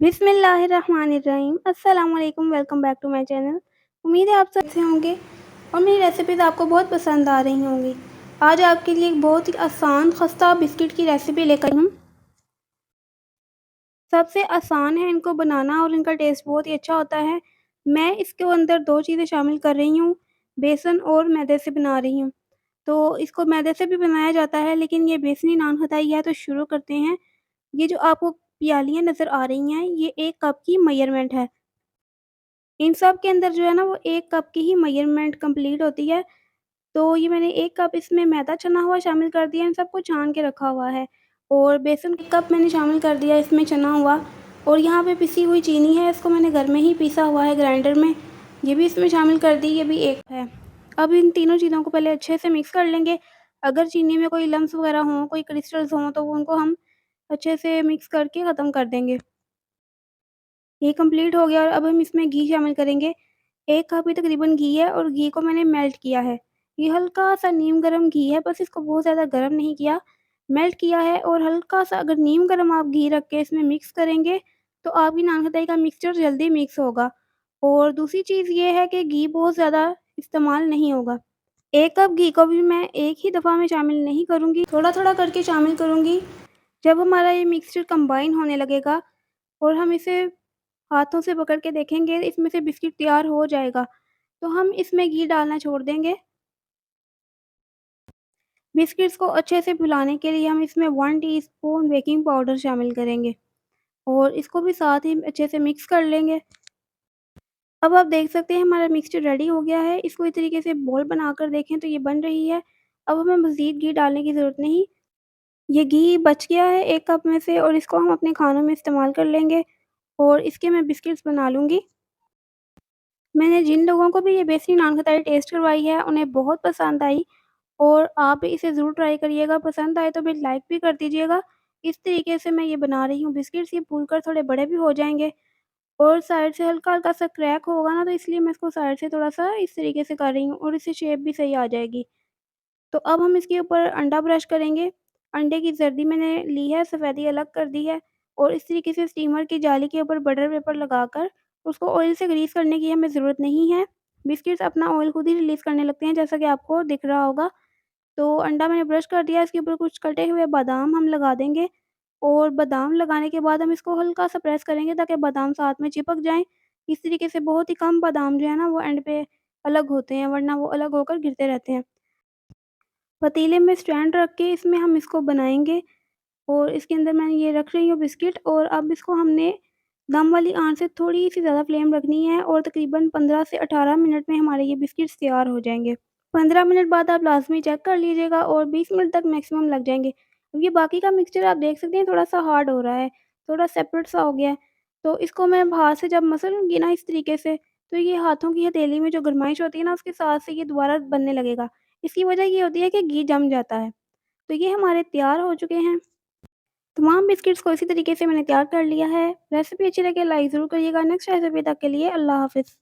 बिस्मिल्लाहिर्रहमानिर्रहीम। अस्सलाम वालेकुम, welcome back to my channel. उम्मीद है आप सब अच्छे होंगे और मेरी रेसिपीज़ आपको बहुत पसंद आ रही होंगी। आज आपके लिए एक बहुत ही आसान खस्ता बिस्किट की रेसिपी लेकर आई हूँ। सबसे आसान है इनको बनाना और इनका टेस्ट बहुत ही अच्छा होता है। मैं इसके अंदर 2 चीज़ें शामिल कर रही हूँ, बेसन और मैदे से बना रही हूँ। तो इसको मैदे से भी बनाया जाता है, लेकिन ये बेसनी नान खटाई है, तो शुरू करते हैं। ये जो आपको प्यालियाँ नज़र आ रही हैं, ये 1 कप की मेज़रमेंट है। इन सब के अंदर जो है ना वो 1 कप की ही मेज़रमेंट कंप्लीट होती है। तो ये मैंने 1 कप इसमें मैदा चना हुआ शामिल कर दिया, इन सबको छान के रखा हुआ है। और बेसन 1 कप मैंने शामिल कर दिया इसमें चना हुआ। और यहाँ पे पिसी हुई चीनी है, इसको मैंने घर में ही पीसा हुआ है ग्राइंडर में। ये भी इसमें शामिल कर दी, ये भी 1 है। अब इन तीनों चीज़ों को पहले अच्छे से मिक्स कर लेंगे। अगर चीनी में कोई लम्प्स वगैरह हों, कोई क्रिस्टल्स हों, तो उनको हम अच्छे से मिक्स करके ख़त्म कर देंगे। ये कंप्लीट हो गया और अब हम इसमें घी शामिल करेंगे। 1 कप ही तकरीबन घी है और घी को मैंने मेल्ट किया है। ये हल्का-सा नीम गरम घी है, बस इसको बहुत ज़्यादा गरम नहीं किया, मेल्ट किया है। और हल्का-सा अगर नीम गरम आप घी रख के इसमें मिक्स करेंगे, तो आपकी नान खटाई का मिक्सचर जल्दी मिक्स होगा। और दूसरी चीज़ ये है कि घी बहुत ज़्यादा इस्तेमाल नहीं होगा। 1 कप घी को भी मैं एक ही दफ़ा में शामिल नहीं करूँगी, थोड़ा-थोड़ा करके शामिल करूँगी। जब हमारा ये मिक्सचर कंबाइन होने लगेगा और हम इसे हाथों से पकड़ के देखेंगे, इसमें से बिस्किट तैयार हो जाएगा, तो हम इसमें घी डालना छोड़ देंगे। बिस्किट्स को अच्छे से फुलाने के लिए हम इसमें 1 टीस्पून बेकिंग पाउडर शामिल करेंगे और इसको भी साथ ही अच्छे से मिक्स कर लेंगे। अब आप देख सकते हैं हमारा मिक्सचर रेडी हो गया है। इसको इस तरीके से बॉल बनाकर देखें तो ये बन रही है। अब हमें मज़ीद घी डालने की ज़रूरत नहीं। ये घी बच गया है 1 कप में से और इसको हम अपने खानों में इस्तेमाल कर लेंगे और इसके मैं बिस्किट्स बना लूँगी। मैंने जिन लोगों को भी ये बेसिक नान खटाई टेस्ट करवाई है, उन्हें बहुत पसंद आई और आप भी इसे ज़रूर ट्राई करिएगा। पसंद आए तो फिर लाइक भी कर दीजिएगा। इस तरीके से मैं ये बना रही हूँ बिस्किट्स, ये फूलकर थोड़े बड़े भी हो जाएँगे और साइड से हल्का-हल्का सा क्रैक होगा ना, तो इसलिए मैं इसको साइड से थोड़ा-सा इस तरीके से कर रही हूँ और इससे शेप भी सही आ जाएगी। तो अब हम इसके ऊपर अंडा ब्रश करेंगे। अंडे की जर्दी मैंने ली है, सफ़ेदी अलग कर दी है और इस तरीके से स्टीमर की जाली के ऊपर बटर पेपर लगाकर उसको ऑयल से ग्रीस करने की हमें ज़रूरत नहीं है। बिस्किट्स अपना ऑयल खुद ही रिलीज़ करने लगते हैं, जैसा कि आपको दिख रहा होगा। तो अंडा मैंने ब्रश कर दिया, इसके ऊपर कुछ कटे हुए बादाम हम लगा देंगे और बादाम लगाने के बाद हम इसको हल्का-सा प्रेस करेंगे ताकि बादाम साथ में चिपक जाएँ। इस तरीके से बहुत ही कम बादाम जो है ना वो एंड पे अलग होते हैं, वरना वो अलग होकर गिरते रहते हैं। पतीले में स्टैंड रख के इसमें हम इसको बनाएँगे और इसके अंदर मैं ये रख रही हूँ बिस्किट और अब इसको हमने दम वाली आँच से थोड़ी-सी ज़्यादा फ्लेम रखनी है और तकरीबन 15 से 18 मिनट में हमारे ये बिस्किट्स तैयार हो जाएँगे। 15 मिनट बाद आप लाज़मी चेक कर लीजिएगा और 20 मिनट तक मैक्सिमम लग जाएँगे। अब ये बाकी का मिक्सचर आप देख सकते हैं थोड़ा-सा हार्ड हो रहा है, थोड़ा सेपरेट सा हो गया है। तो इसको मैं हाथ से जब मसलूँगी ना इस तरीके से, तो ये हाथों की हथेली में जो गरमाइश होती है ना उसके साथ से ये दोबारा बनने लगेगा। इसकी वजह ये होती है कि घी जम जाता है। तो ये हमारे तैयार हो चुके हैं। तमाम बिस्किट्स को इसी तरीके से मैंने तैयार कर लिया है। रेसिपी अच्छी लगे लाइक ज़रूर करिएगा। नेक्स्ट रेसिपी तक के लिए अल्लाह हाफ़िज़।